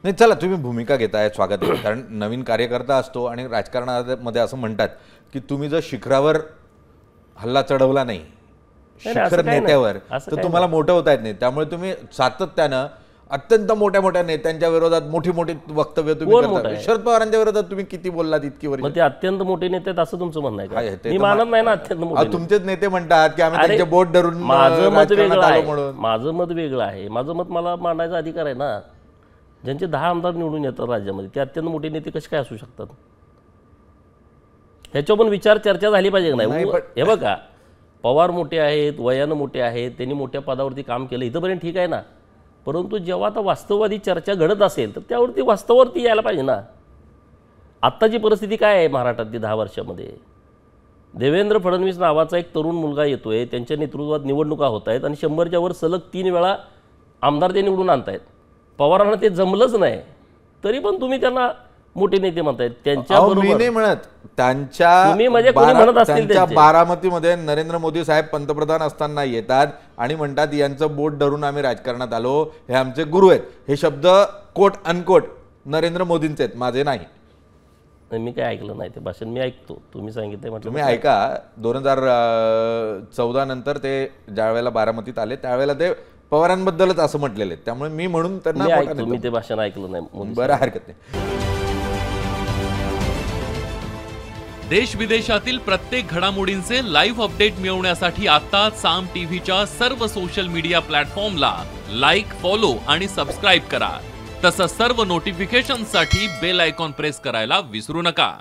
नाही चला तुम्ही भूमिका घेताय, स्वागत आहे. कारण नवीन कार्यकर्ता असतो आणि राजकारणामध्ये असं म्हणतात की तुम्ही जर शिखरावर हल्ला चढवला नाही शिखर नेत्यावर तर तुम्हाला मोठं होता येत नाही. त्यामुळे तुम्ही सातत्यानं अत्यंत मोठ्या मोठ्या नेत्यांच्या विरोधात मोठी मोठी वक्तव्य तुम्ही करता. शरद पवारांच्या विरोधात तुम्ही किती बोललात इतकी वर्ष? ते अत्यंत मोठे नेते आहेत असं तुमचं म्हणणं आहे का? मी मानत नाही ना अत्यंत मोठे. तुमचेच नेते म्हणतात की आम्ही त्यांचे बोट धरून. माझं मत वेगळं आहे. माझं मत वेगळं आहे. माझं मत मला मांडायचा अधिकार आहे ना. ज्यांचे 10 आमदार निवडून येतात राज्यामध्ये ते अत्यंत मोठे नेते कसे काय असू शकतात? ह्याच्यावर पण विचार चर्चा झाली पाहिजे नाही? हे बघा, पवार मोठे आहेत, वयानं मोठे आहेत, त्यांनी मोठ्या पदावरती काम केलं, इथंपर्यंत ठीक आहे ना. परंतु जेव्हा आता वास्तववादी चर्चा घडत असेल तर त्यावरती वास्तवावरती यायला पाहिजे ना. आत्ताची परिस्थिती काय आहे महाराष्ट्रातली 10 वर्षामध्ये? देवेंद्र फडणवीस नावाचा एक तरुण मुलगा येतोय, त्यांच्या नेतृत्वात निवडणुका होत आहेत आणि 100च्या वर सलग 3 वेळा आमदार ते निवडून आणतायत. पवारांना ते जमलंच नाही तरी पण तुम्ही त्यांना मोठे नेते म्हणतायत. त्यांच्या म्हणत त्यांच्या बारामतीमध्ये नरेंद्र मोदी साहेब पंतप्रधान असताना येतात आणि म्हणतात यांचं बोट धरून आम्ही राजकारणात आलो, हे आमचे गुरु आहेत. हे शब्द कोट अनकोट नरेंद्र मोदींचे आहेत, माझे नाही. मी काय ऐकलं नाही ते भाषण. मी ऐकतो, तुम्ही सांगितलं म्हटलं. तुम्ही ऐका. 2014 नंतर ते ज्यावेळेला बारामतीत आले त्यावेळेला ते पवारांबद्दलच असं म्हटलेले. त्यामुळे मी म्हणून त्यांना मी ते भाषण ऐकलं नाही. बरं, हरकत नाही. देश विदेशातील प्रत्येक घडामोडींचे लाईव्ह अपडेट मिळवण्यासाठी आता साम टीव्हीच्या सर्व सोशल मीडिया प्लॅटफॉर्मला लाईक, फॉलो आणि सबस्क्राईब करा. तसंच सर्व नोटिफिकेशनसाठी बेल आयकॉन प्रेस करायला विसरू नका.